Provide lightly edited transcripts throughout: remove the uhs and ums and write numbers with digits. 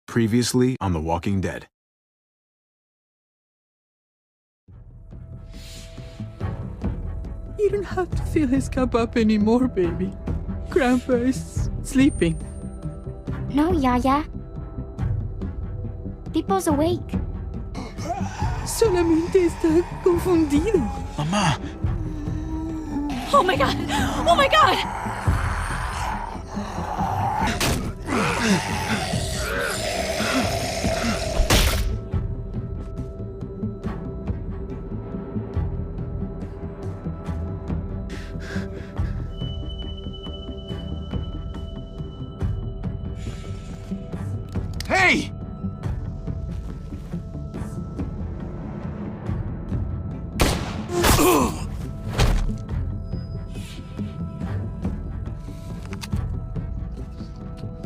Previously on The Walking Dead. You don't have to fill his cup up anymore, baby. Grandpa is sleeping. No, Yaya. Pipo's awake. Solamente está confundido. Mamá! Oh my god! Oh my god! Hey!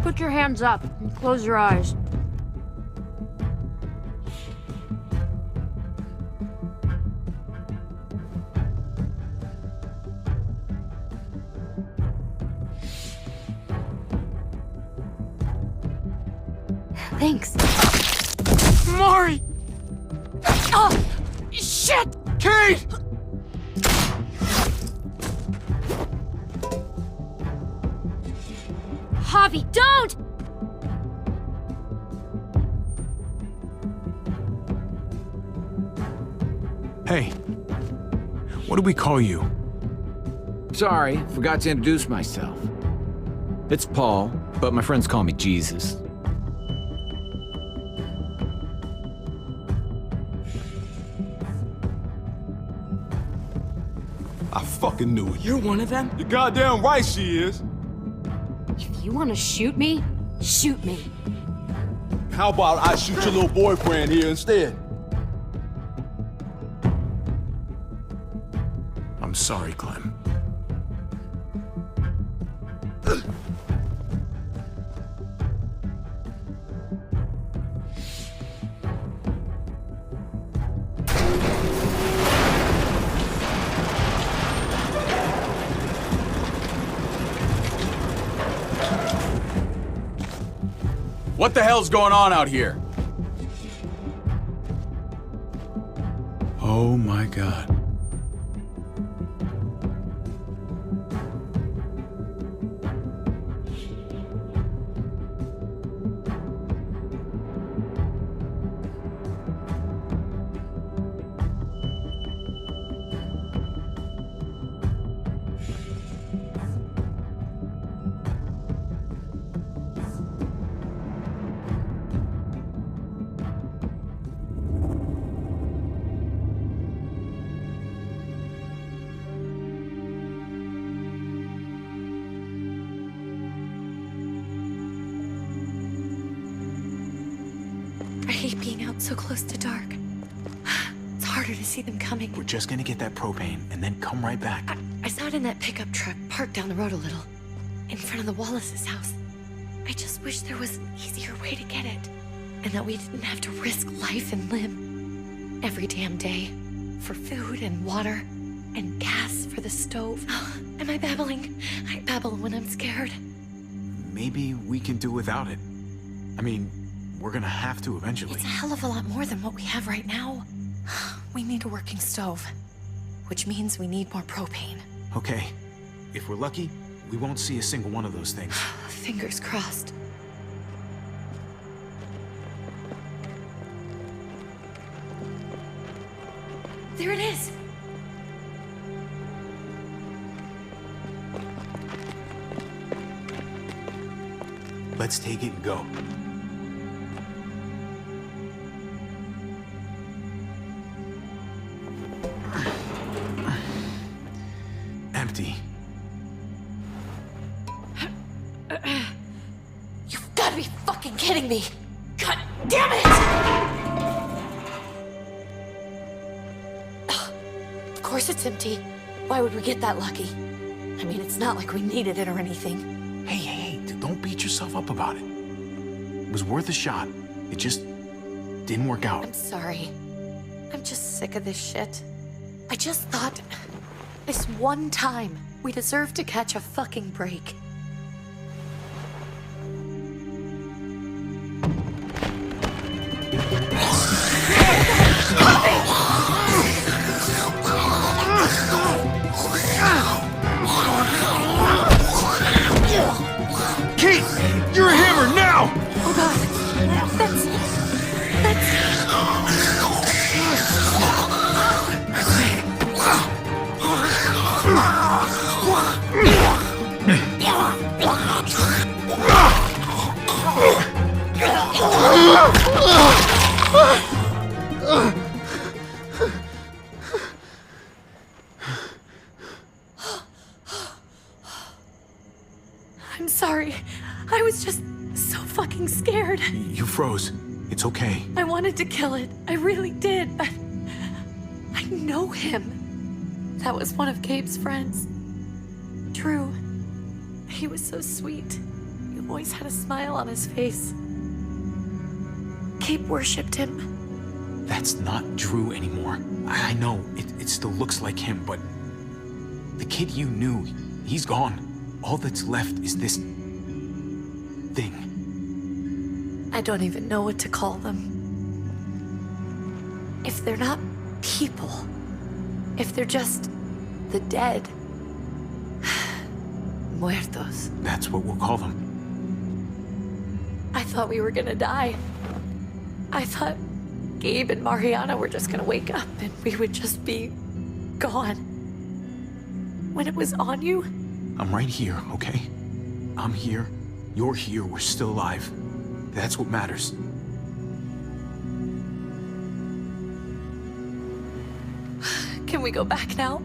Put your hands up and close your eyes. Thanks. Mari! Oh! Shit! Kate! Javi, don't! Hey. What do we call you? Sorry, forgot to introduce myself. It's Paul, but my friends call me Jesus. I fucking knew it. You're one of them? You're goddamn right she is. If you want to shoot me, shoot me. How about I shoot your little boyfriend here instead? I'm sorry, Clem. What the hell's going on out here? Oh my God. I hate being out so close to dark. It's harder to see them coming. We're just gonna get that propane and then come right back. I saw it in that pickup truck parked down the road a little, in front of the Wallace's house. I just wish there was an easier way to get it, and that we didn't have to risk life and limb every damn day for food and water and gas for the stove. Am I babbling? I babble when I'm scared. Maybe we can do without it. I mean, we're gonna have to eventually. It's a hell of a lot more than what we have right now. We need a working stove, which means we need more propane. Okay. If we're lucky, we won't see a single one of those things. Fingers crossed. There it is! Let's take it and go. Empty. You've got to be fucking kidding me! God damn it! Of course it's empty. Why would we get that lucky? I mean, it's not like we needed it or anything. Hey, don't beat yourself up about it. It was worth a shot. It just didn't work out. I'm sorry. I'm just sick of this shit. I just thought, this one time, we deserve to catch a fucking break. sorry. I was just so fucking scared. You froze. It's okay. I wanted to kill it. I really did, but I know him. That was one of Gabe's friends. Drew. He was so sweet. He always had a smile on his face. Gabe worshipped him. That's not Drew anymore. I know, it still looks like him, but the kid you knew, he's gone. All that's left is this thing. I don't even know what to call them. If they're not people, if they're just the dead, muertos. That's what we'll call them. I thought we were gonna die. I thought Gabe and Mariana were just gonna wake up and we would just be gone. When it was on you, I'm right here, okay? I'm here, you're here, we're still alive. That's what matters. can we go back now?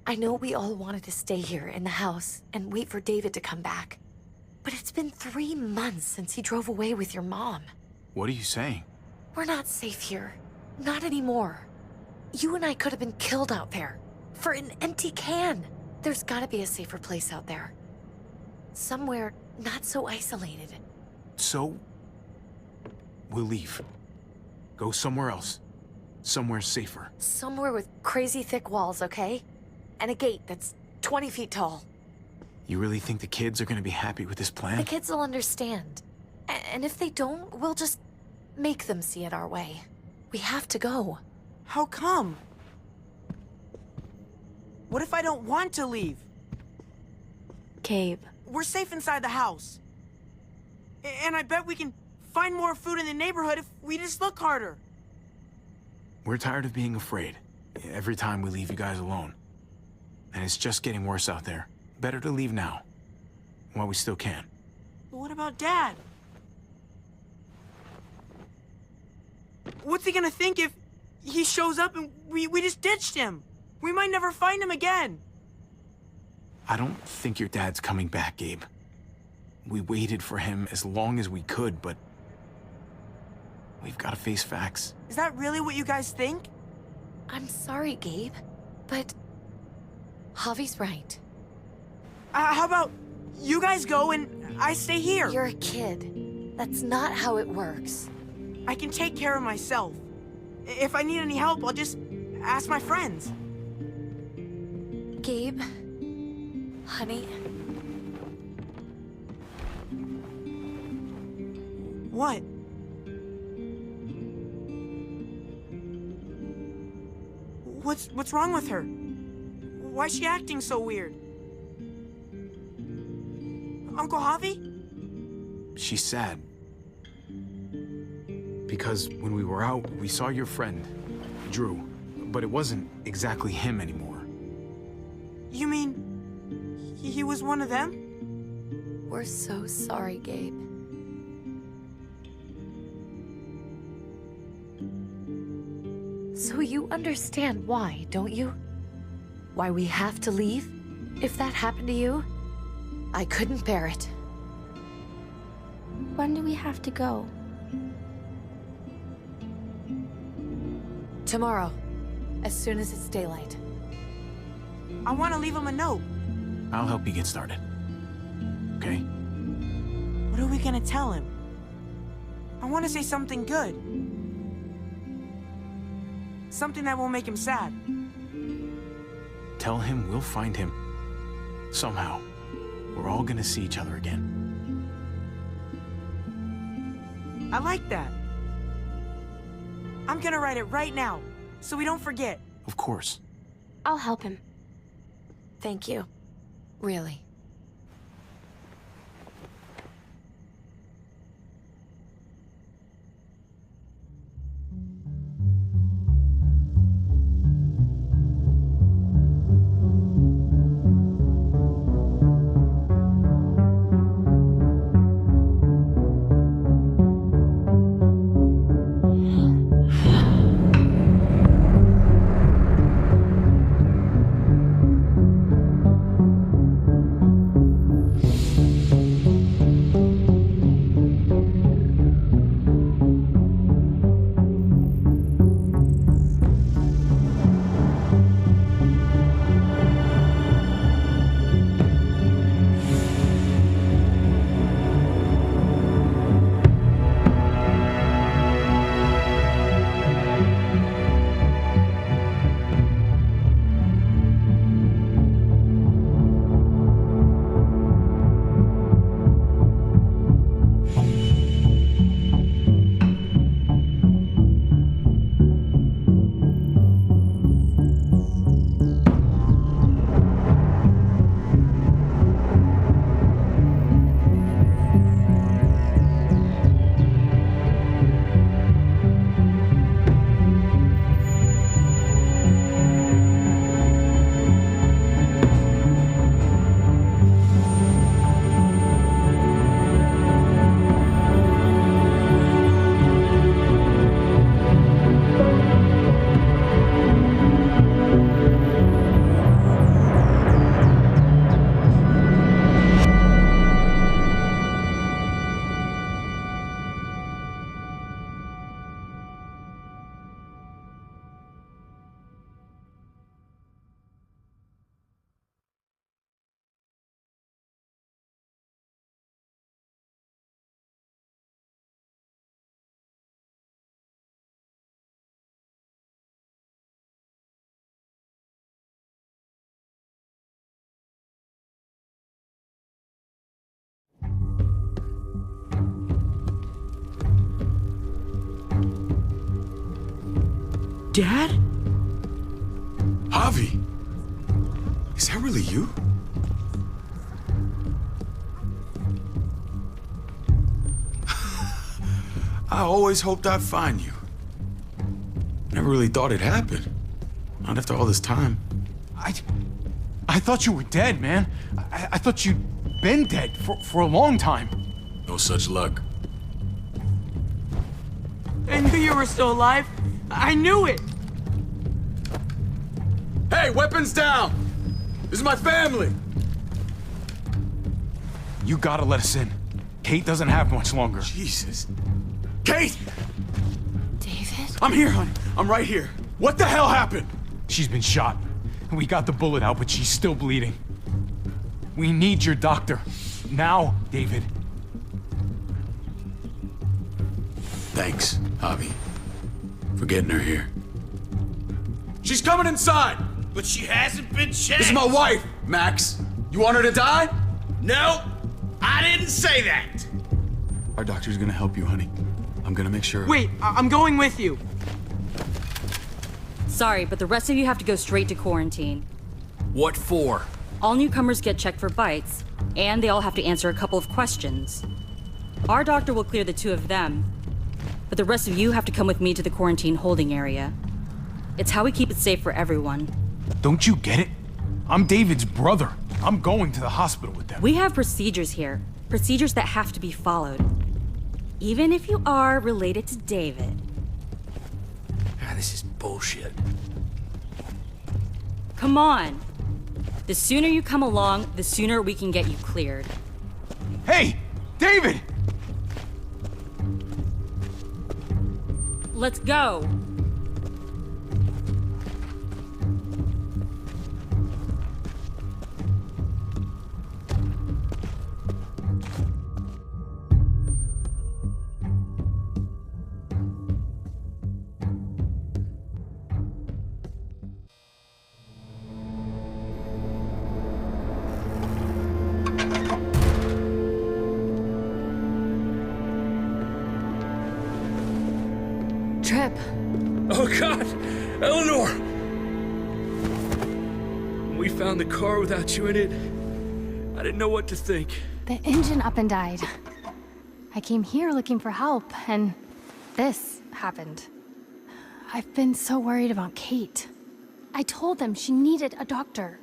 I know we all wanted to stay here in the house and wait for David to come back. But it's been 3 months since he drove away with your mom. What are you saying? We're not safe here. Not anymore. You and I could have been killed out there. For an empty can. There's gotta be a safer place out there. Somewhere not so isolated. So, we'll leave. Go somewhere else. Somewhere safer. Somewhere with crazy thick walls, okay? And a gate that's 20 feet tall. You really think the kids are gonna be happy with this plan? The kids will understand. And if they don't, we'll just make them see it our way. We have to go. How come? What if I don't want to leave? Gabe. We're safe inside the house. And I bet we can find more food in the neighborhood if we just look harder. We're tired of being afraid. Every time we leave you guys alone. And it's just getting worse out there. Better to leave now. While we still can. But what about Dad? What's he gonna think if he shows up and we just ditched him? We might never find him again. I don't think your dad's coming back, Gabe. We waited for him as long as we could, but we've got to face facts. Is that really what you guys think? I'm sorry, Gabe, but Javi's right. How about you guys go and I stay here? You're a kid. That's not how it works. I can take care of myself. If I need any help, I'll just ask my friends. Gabe, honey. What? What's wrong with her? Why is she acting so weird? Uncle Javi? She's sad. Because when we were out, we saw your friend, Drew. But it wasn't exactly him anymore. You mean he was one of them? We're so sorry, Gabe. So you understand why, don't you? Why we have to leave? If that happened to you, I couldn't bear it. When do we have to go? Tomorrow, as soon as it's daylight. I want to leave him a note. I'll help you get started. Okay? What are we gonna tell him? I want to say something good. Something that won't make him sad. Tell him we'll find him. Somehow. We're all gonna see each other again. I like that. I'm gonna write it right now, so we don't forget. Of course. I'll help him. Thank you. Really. Dad? Javi, is that really you? I always hoped I'd find you. Never really thought it'd happen. Not after all this time. I thought you were dead, man. I thought you'd been dead for a long time. No such luck. I knew you were still alive. I knew it. Hey, weapons down! This is my family! You gotta let us in. Kate doesn't have much longer. Jesus. Kate! David? I'm here, honey. I'm right here. What the hell happened? She's been shot. We got the bullet out, but she's still bleeding. We need your doctor. Now, David. Thanks, Javi, for getting her here. She's coming inside! But she hasn't been checked. This is my wife, Max. You want her to die? No, I didn't say that. Our doctor's gonna help you, honey. I'm gonna make sure. Wait, I'm going with you. Sorry, but the rest of you have to go straight to quarantine. What for? All newcomers get checked for bites, and they all have to answer a couple of questions. Our doctor will clear the two of them, but the rest of you have to come with me to the quarantine holding area. It's how we keep it safe for everyone. Don't you get it? I'm David's brother. I'm going to the hospital with them. We have procedures here, procedures that have to be followed. Even if you are related to David. This is bullshit. Come on. The sooner you come along, the sooner we can get you cleared. Hey, David! Let's go. Trip. Oh God, Eleanor! When we found the car without you in it, I didn't know what to think. The engine up and died. I came here looking for help, and this happened. I've been so worried about Kate. I told them she needed a doctor.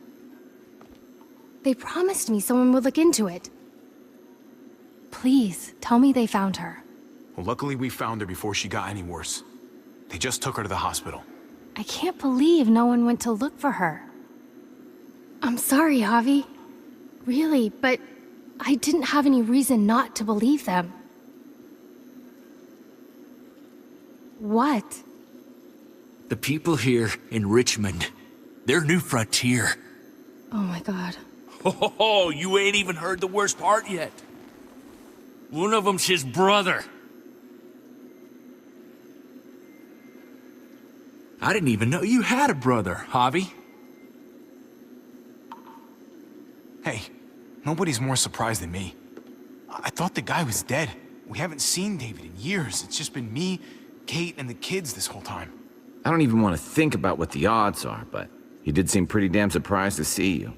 They promised me someone would look into it. Please, tell me they found her. Well, luckily we found her before she got any worse. They just took her to the hospital. I can't believe no one went to look for her. I'm sorry, Javi. Really, but I didn't have any reason not to believe them. What? The people here in Richmond, their new frontier. Oh my God. Oh, you ain't even heard the worst part yet. One of them's his brother. I didn't even know you had a brother, Javi. Hey, nobody's more surprised than me. I thought the guy was dead. We haven't seen David in years. It's just been me, Kate, and the kids this whole time. I don't even want to think about what the odds are, but he did seem pretty damn surprised to see you.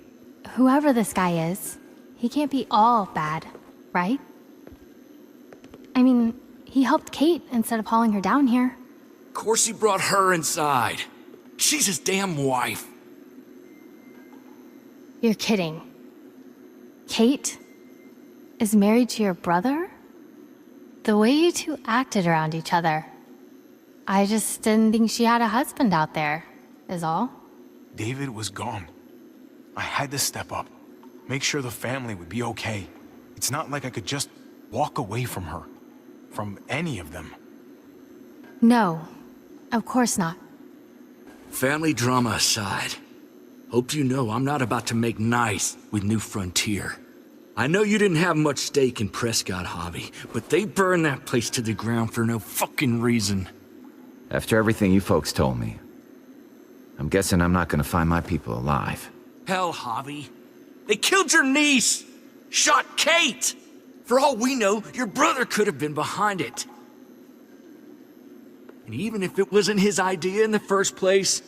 Whoever this guy is, he can't be all bad, right? I mean, he helped Kate instead of hauling her down here. Of course he brought her inside. She's his damn wife. You're kidding. Kate is married to your brother? The way you two acted around each other. I just didn't think she had a husband out there, is all. David was gone. I had to step up, make sure the family would be okay. It's not like I could just walk away from her, from any of them. No, of course not. Family drama aside, hope you know I'm not about to make nice with New Frontier. I know you didn't have much stake in Prescott, Javi, but they burned that place to the ground for no fucking reason. After everything you folks told me, I'm guessing I'm not gonna find my people alive. Hell, Javi. They killed your niece! Shot Kate! For all we know, your brother could have been behind it. And even if it wasn't his idea in the first place,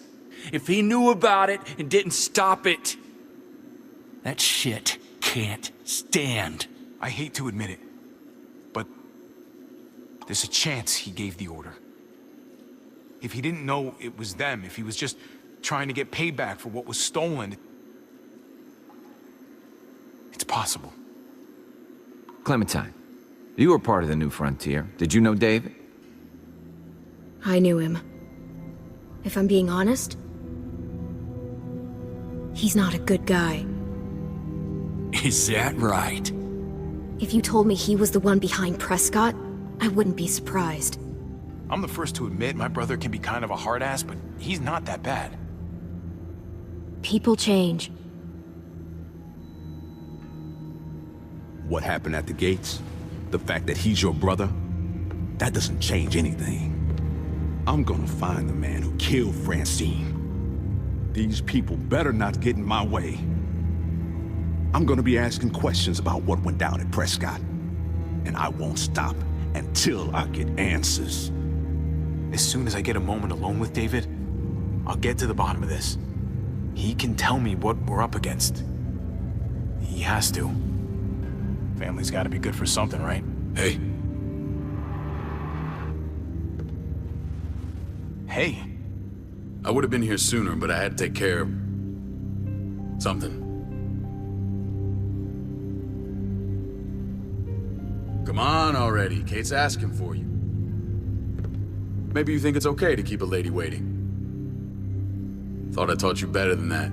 if he knew about it and didn't stop it, that shit can't stand. I hate to admit it, but there's a chance he gave the order. If he didn't know it was them, if he was just trying to get payback for what was stolen, it's possible. Clementine, you were part of the New Frontier. Did you know David? I knew him. If I'm being honest, he's not a good guy. Is that right? If you told me he was the one behind Prescott, I wouldn't be surprised. I'm the first to admit my brother can be kind of a hard ass, but he's not that bad. People change. What happened at the gates? The fact that he's your brother? That doesn't change anything. I'm gonna find the man who killed Francine. These people better not get in my way. I'm gonna be asking questions about what went down at Prescott. And I won't stop until I get answers. As soon as I get a moment alone with David, I'll get to the bottom of this. He can tell me what we're up against. He has to. Family's gotta be good for something, right? Hey. Hey. I would have been here sooner, but I had to take care of something. Come on already. Kate's asking for you. Maybe you think it's okay to keep a lady waiting. Thought I taught you better than that.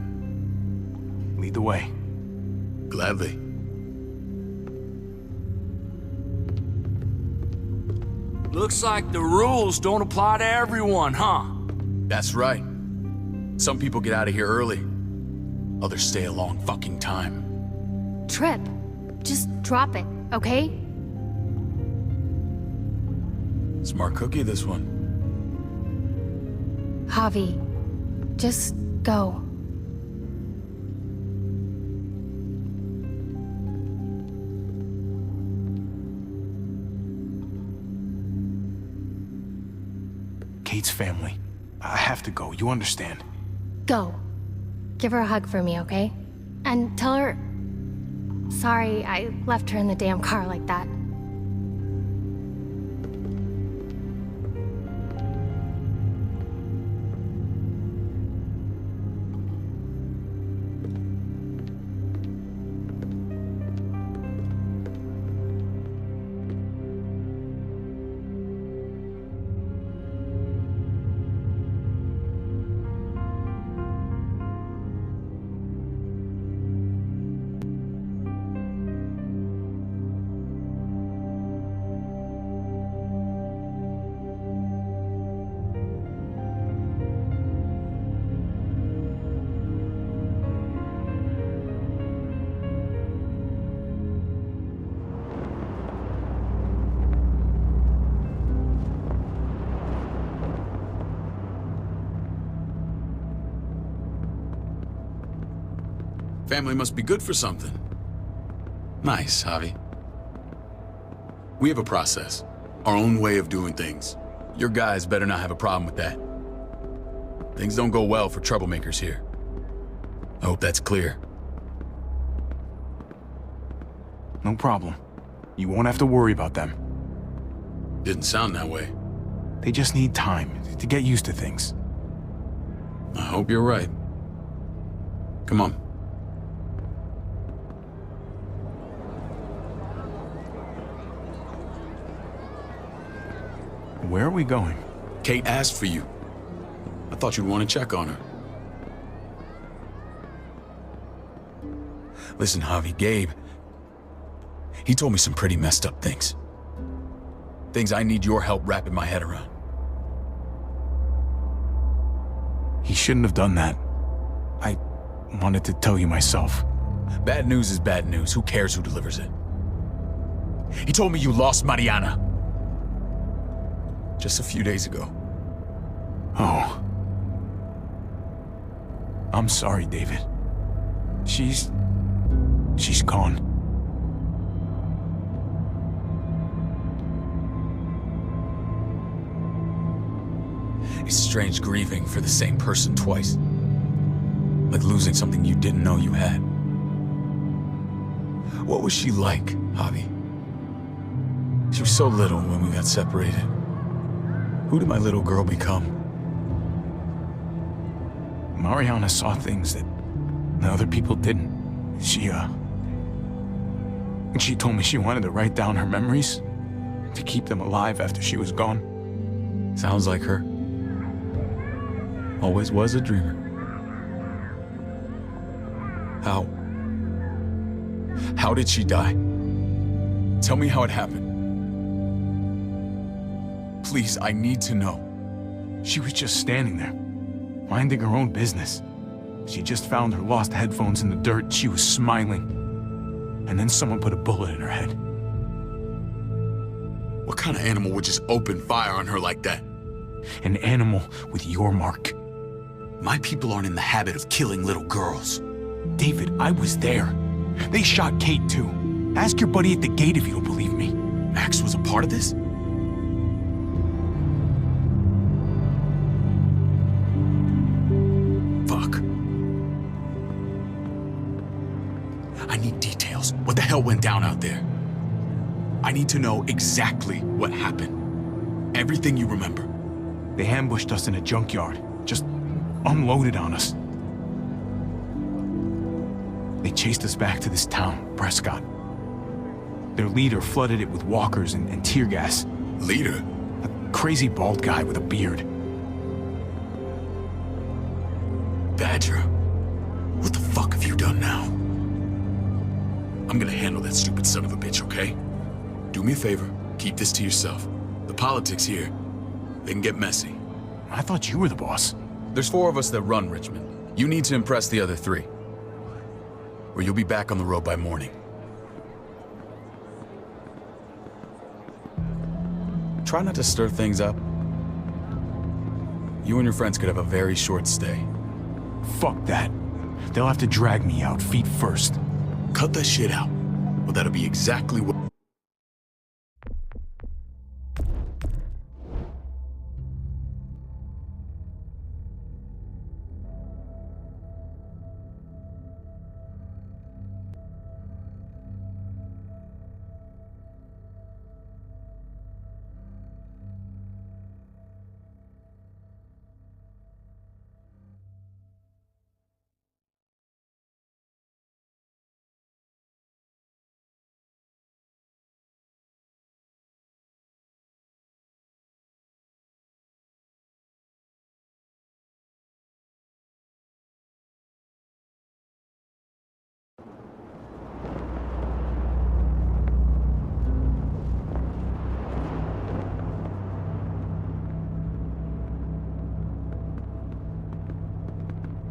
Lead the way. Gladly. Looks like the rules don't apply to everyone, huh? That's right. Some people get out of here early. Others stay a long fucking time. Trip, just drop it, okay? Smart cookie, this one. Javi, just go. Kate's family. I have to go, you understand? Go. Give her a hug for me, okay? And tell her... Sorry, I left her in the damn car like that. Family must be good for something. Nice, Javi. We have a process, our own way of doing things. Your guys better not have a problem with that. Things don't go well for troublemakers here. I hope that's clear. No problem. You won't have to worry about them. Didn't sound that way. They just need time to get used to things. I hope you're right. Come on. Where are we going? Kate asked for you. I thought you'd want to check on her. Listen, Javi, Gabe, he told me some pretty messed up things. Things I need your help wrapping my head around. He shouldn't have done that. I wanted to tell you myself. Bad news is bad news. Who cares who delivers it? He told me you lost Mariana. Just a few days ago. Oh. I'm sorry, David. She's gone. It's strange grieving for the same person twice. Like losing something you didn't know you had. What was she like, Javi? She was so little when we got separated. Who did my little girl become? Mariana saw things that other people didn't. She told me she wanted to write down her memories to keep them alive after she was gone. Sounds like her. Always was a dreamer. How did she die? Tell me how it happened. Please, I need to know. She was just standing there, minding her own business. She just found her lost headphones in the dirt. She was smiling. And then someone put a bullet in her head. What kind of animal would just open fire on her like that? An animal with your mark. My people aren't in the habit of killing little girls. David, I was there. They shot Kate too. Ask your buddy at the gate if you don't believe me. Max was a part of this? Fuck. I need details. What the hell went down out there? I need to know exactly what happened. Everything you remember. They ambushed us in a junkyard. Just unloaded on us. They chased us back to this town, Prescott. Their leader flooded it with walkers and tear gas. Leader? A crazy bald guy with a beard. Badger, what the fuck have you done now? I'm gonna handle that stupid son of a bitch, okay? Do me a favor, keep this to yourself. The politics here, they can get messy. I thought you were the boss. There's 4 of us that run Richmond. You need to impress the other 3. Or you'll be back on the road by morning. Try not to stir things up. You and your friends could have a very short stay. Fuck that. They'll have to drag me out, feet first. Cut that shit out. Well, that'll be exactly what...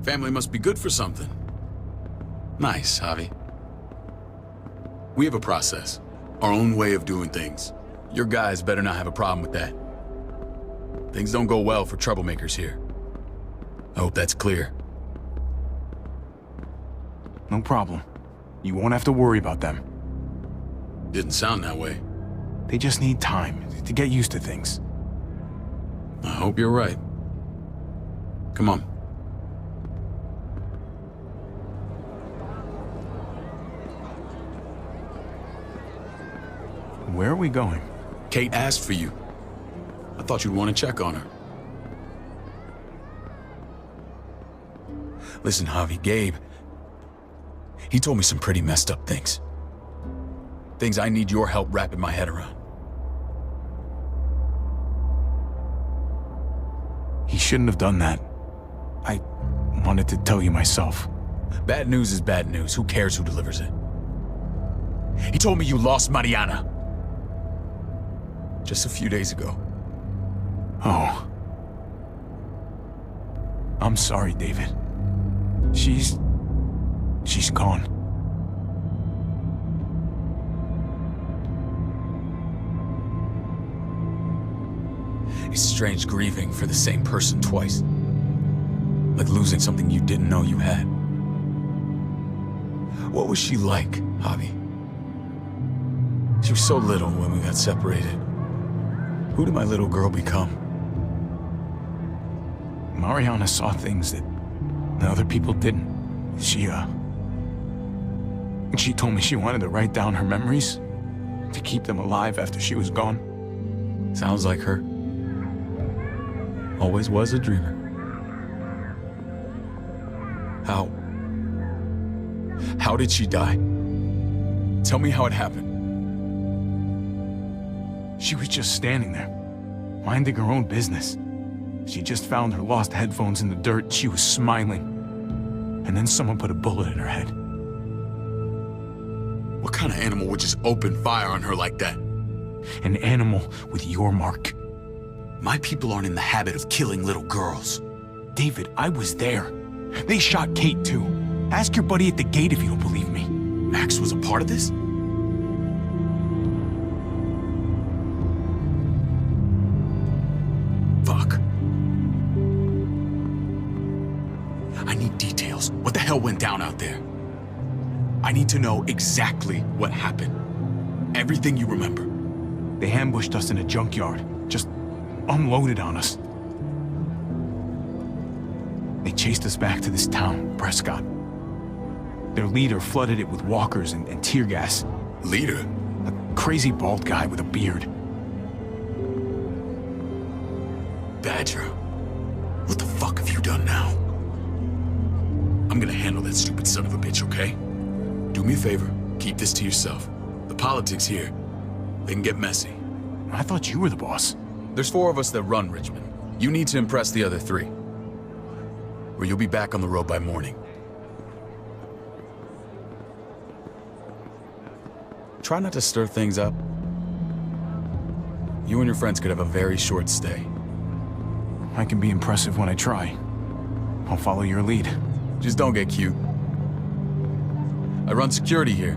Family must be good for something. Nice, Javi. We have a process, our own way of doing things. Your guys better not have a problem with that. Things don't go well for troublemakers here. I hope that's clear. No problem. You won't have to worry about them. Didn't sound that way. They just need time to get used to things. I hope you're right. Come on. Where are we going? Kate asked for you. I thought you'd want to check on her. Listen, Javi, Gabe, he told me some pretty messed up things. Things I need your help wrapping my head around. He shouldn't have done that. I wanted to tell you myself. Bad news is bad news. Who cares who delivers it? He told me you lost Mariana. Just a few days ago. Oh. I'm sorry, David. She's gone. It's strange grieving for the same person twice. Like losing something you didn't know you had. What was she like, Javi? She was so little when we got separated. Who did my little girl become? Mariana saw things that the other people didn't. She told me she wanted to write down her memories to keep them alive after she was gone. Sounds like her. Always was a dreamer. How did she die? Tell me how it happened. She was just standing there, minding her own business. She just found her lost headphones in the dirt. She was smiling. And then someone put a bullet in her head. What kind of animal would just open fire on her like that? An animal with your mark. My people aren't in the habit of killing little girls. David, I was there. They shot Kate too. Ask your buddy at the gate if you don't believe me. Max was a part of this? Fuck. I need details. What the hell went down out there? I need to know exactly what happened. Everything you remember. They ambushed us in a junkyard. Just unloaded on us. They chased us back to this town, Prescott. Their leader flooded it with walkers and tear gas. Leader? A crazy bald guy with a beard. Badger, what the fuck have you done now? I'm gonna handle that stupid son of a bitch, okay? Do me a favor, keep this to yourself. The politics here, they can get messy. I thought you were the boss. There's 4 of us that run Richmond. You need to impress the other 3. Or you'll be back on the road by morning. Try not to stir things up. You and your friends could have a very short stay. I can be impressive when I try. I'll follow your lead. Just don't get cute. I run security here,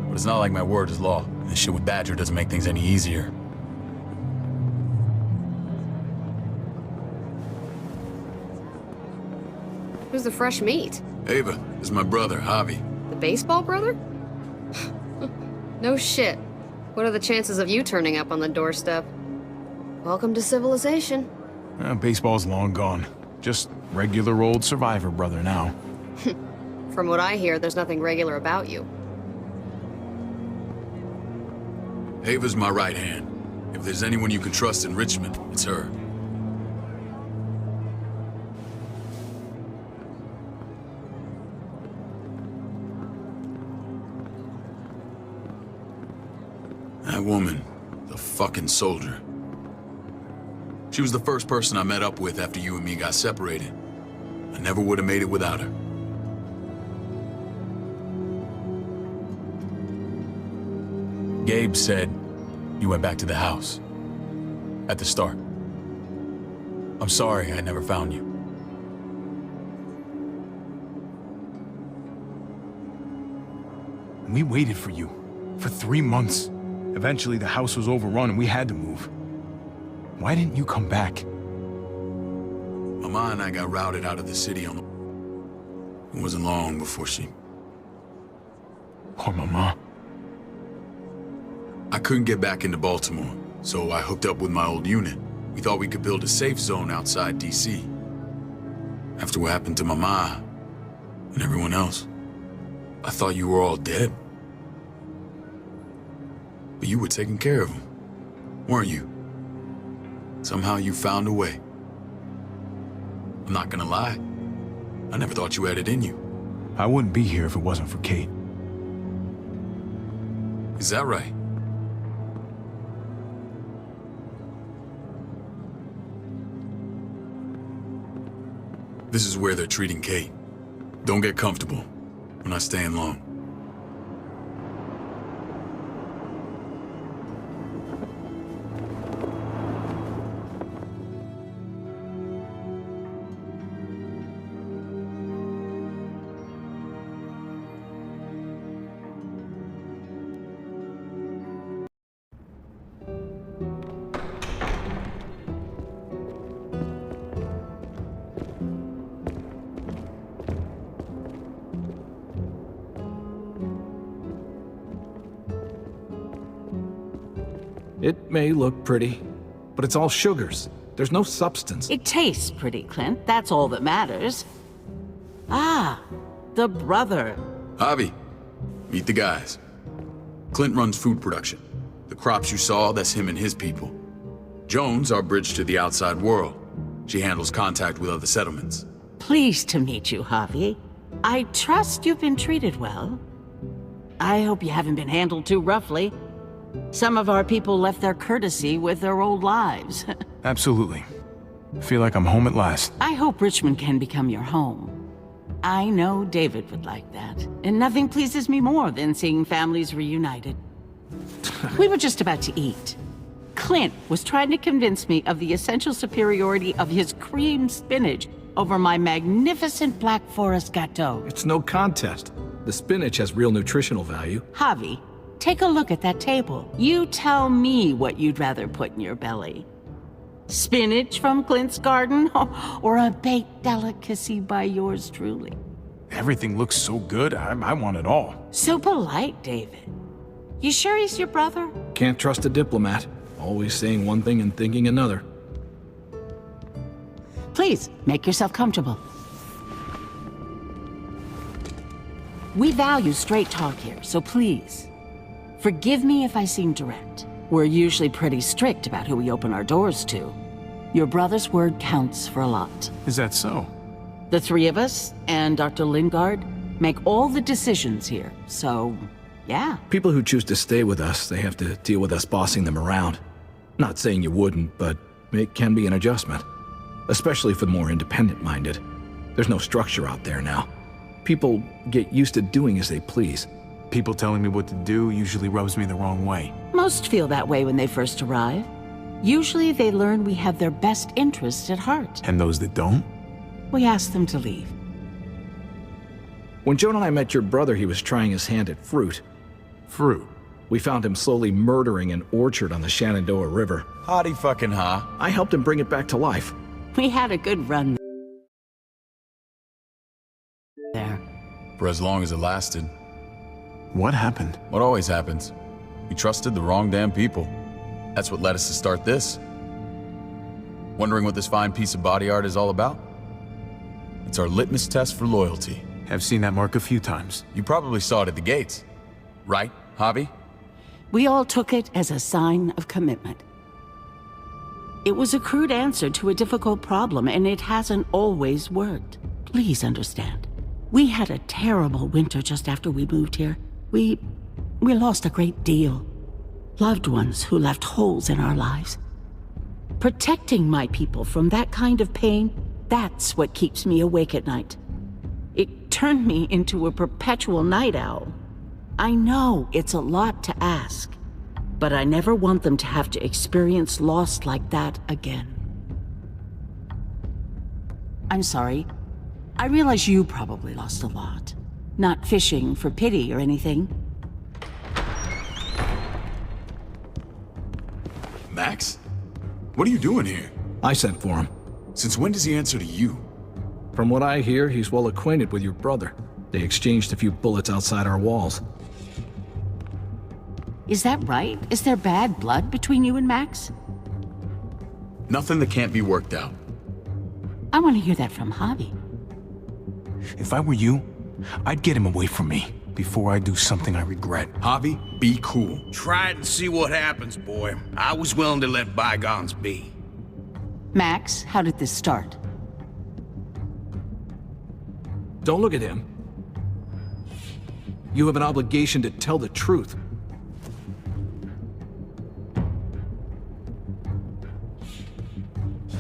but it's not like my word is law. This shit with Badger doesn't make things any easier. Who's the fresh meat? Ava, this is my brother, Javi. The baseball brother? No shit. What are the chances of you turning up on the doorstep? Welcome to civilization. Baseball's long gone. Just regular old survivor brother now. From what I hear, there's nothing regular about you. Ava's my right hand. If there's anyone you can trust in Richmond, it's her. That woman, the fucking soldier. She was the first person I met up with after you and me got separated. I never would have made it without her. Gabe said you went back to the house. At the start. I'm sorry I never found you. We waited for you. For 3 months. Eventually the house was overrun and we had to move. Why didn't you come back? Mama and I got routed out of the city on the... It wasn't long before she... Poor Mama. I couldn't get back into Baltimore, so I hooked up with my old unit. We thought we could build a safe zone outside D.C. After what happened to Mama and everyone else, I thought you were all dead. But you were taking care of them, weren't you? Somehow you found a way. I'm not gonna lie. I never thought you had it in you. I wouldn't be here if it wasn't for Kate. Is that right? This is where they're treating Kate. Don't get comfortable. We're not staying long. It may look pretty, but it's all sugars. There's no substance. It tastes pretty, Clint. That's all that matters. Ah, the brother. Javi, meet the guys. Clint runs food production. The crops you saw, that's him and his people. Jones, our bridge to the outside world. She handles contact with other settlements. Pleased to meet you, Javi. I trust you've been treated well. I hope you haven't been handled too roughly. Some of our people left their courtesy with their old lives. Absolutely. Feel like I'm home at last. I hope Richmond can become your home. I know David would like that, and nothing pleases me more than seeing families reunited. We were just about to eat. Clint was trying to convince me of the essential superiority of his cream spinach over my magnificent Black Forest gâteau. It's no contest. The spinach has real nutritional value. Javi, take a look at that table. You tell me what you'd rather put in your belly. Spinach from Clint's garden, or a baked delicacy by yours truly? Everything looks so good, I want it all. So polite, David. You sure he's your brother? Can't trust a diplomat. Always saying one thing and thinking another. Please, make yourself comfortable. We value straight talk here, so please, forgive me if I seem direct. We're usually pretty strict about who we open our doors to. Your brother's word counts for a lot. Is that so? The three of us and Dr. Lingard make all the decisions here, so yeah. People who choose to stay with us, they have to deal with us bossing them around. Not saying you wouldn't, but it can be an adjustment. Especially for the more independent-minded. There's no structure out there now. People get used to doing as they please. People telling me what to do usually rubs me the wrong way. Most feel that way when they first arrive. Usually they learn we have their best interests at heart. And those that don't? We ask them to leave. When Joan and I met your brother, he was trying his hand at fruit. Fruit? We found him slowly murdering an orchard on the Shenandoah River. Howdy fucking ha. I helped him bring it back to life. We had a good run there. For as long as it lasted. What happened? What always happens. We trusted the wrong damn people. That's what led us to start this. Wondering what this fine piece of body art is all about? It's our litmus test for loyalty. I've seen that mark a few times. You probably saw it at the gates. Right, Javi? We all took it as a sign of commitment. It was a crude answer to a difficult problem, and it hasn't always worked. Please understand. We had a terrible winter just after we moved here. We lost a great deal. Loved ones who left holes in our lives. Protecting my people from that kind of pain, that's what keeps me awake at night. It turned me into a perpetual night owl. I know it's a lot to ask, but I never want them to have to experience loss like that again. I'm sorry. I realize you probably lost a lot. Not fishing for pity or anything. Max? What are you doing here? I sent for him. Since when does he answer to you? From what I hear, he's well acquainted with your brother. They exchanged a few bullets outside our walls. Is that right? Is there bad blood between you and Max? Nothing that can't be worked out. I want to hear that from Javi. If I were you, I'd get him away from me before I do something I regret. Javi, be cool. Try it and see what happens, boy. I was willing to let bygones be. Max, how did this start? Don't look at him. You have an obligation to tell the truth.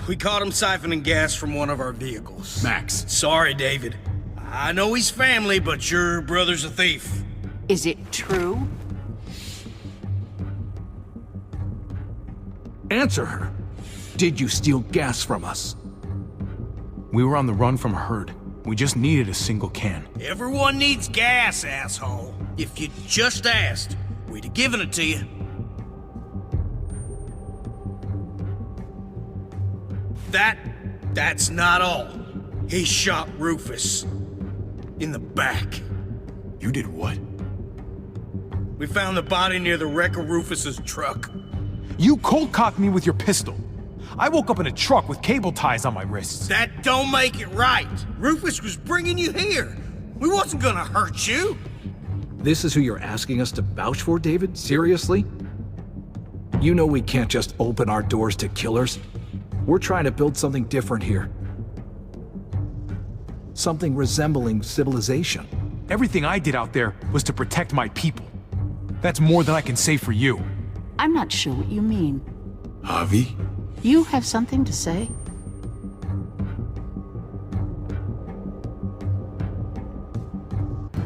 We caught him siphoning gas from one of our vehicles. Max. Sorry, David. I know he's family, but your brother's a thief. Is it true? Answer her. Did you steal gas from us? We were on the run from a herd. We just needed a single can. Everyone needs gas, asshole. If you just asked, we'd have given it to you. That's not all. He shot Rufus. In the back. You did what? We found the body near the wreck of Rufus's truck. You cold-cocked me with your pistol. I woke up in a truck with cable ties on my wrists. That don't make it right. Rufus was bringing you here. We wasn't gonna hurt you. This is who you're asking us to vouch for, David? Seriously? You know we can't just open our doors to killers. We're trying to build something different here. Something resembling civilization. Everything I did out there was to protect my people. That's more than I can say for you. I'm not sure what you mean. Javi? You have something to say?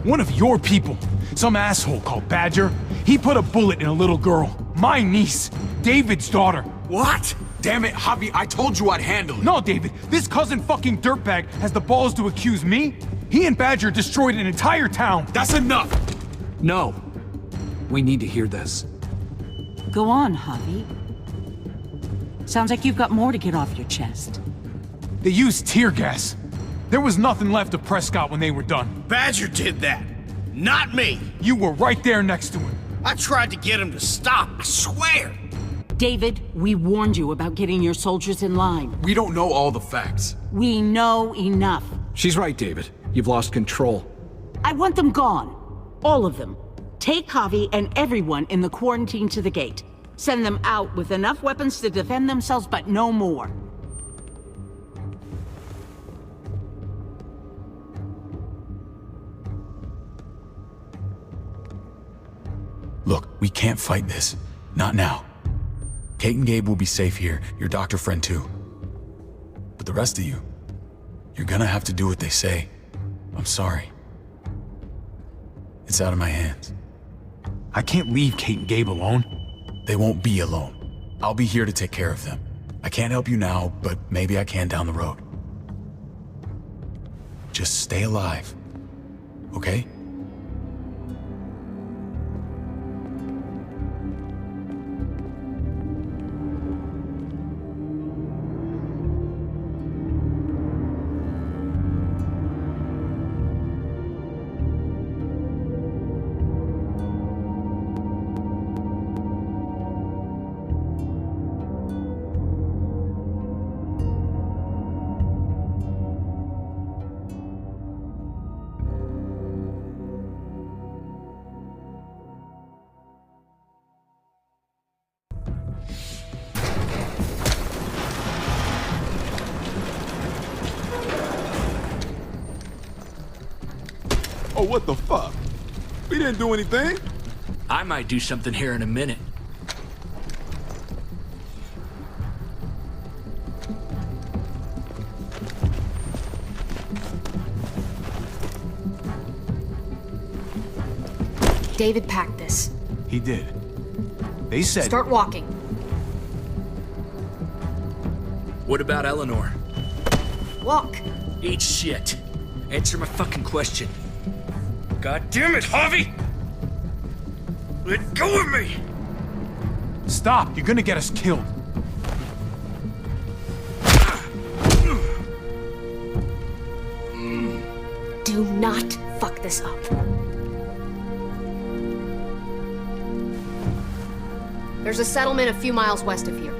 One of your people, some asshole called Badger, he put a bullet in a little girl. My niece, David's daughter. What? Damn it, Javi, I told you I'd handle it. No, David, this cousin fucking dirtbag has the balls to accuse me? He and Badger destroyed an entire town. That's enough! No. We need to hear this. Go on, Javi. Sounds like you've got more to get off your chest. They used tear gas. There was nothing left of Prescott when they were done. Badger did that, not me. You were right there next to him. I tried to get him to stop, I swear. David, we warned you about getting your soldiers in line. We don't know all the facts. We know enough. She's right, David. You've lost control. I want them gone. All of them. Take Javi and everyone in the quarantine to the gate. Send them out with enough weapons to defend themselves, but no more. Look, we can't fight this. Not now. Kate and Gabe will be safe here, your doctor friend too. But the rest of you, you're gonna have to do what they say. I'm sorry. It's out of my hands. I can't leave Kate and Gabe alone. They won't be alone. I'll be here to take care of them. I can't help you now, but maybe I can down the road. Just stay alive, okay? Oh, what the fuck? We didn't do anything. I might do something here in a minute. David packed this. He did. They said... Start walking. What about Eleanor? Walk. Eat shit. Answer my fucking question. God damn it, Javi! Let go of me! Stop! You're gonna get us killed. Do not fuck this up. There's a settlement a few miles west of here.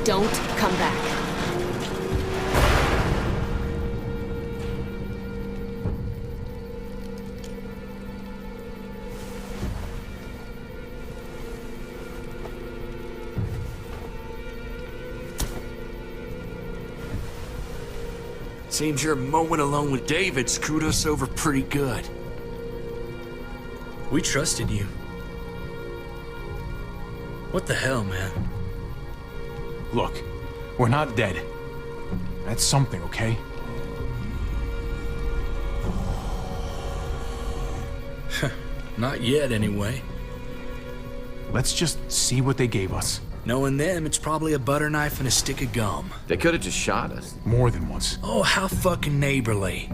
Don't come back. Seems your moment alone with David screwed us over pretty good. We trusted you. What the hell, man? Look, we're not dead. That's something, okay? Not yet, anyway. Let's just see what they gave us. Knowing them, it's probably a butter knife and a stick of gum. They could have just shot us. More than once. Oh, how fucking neighborly.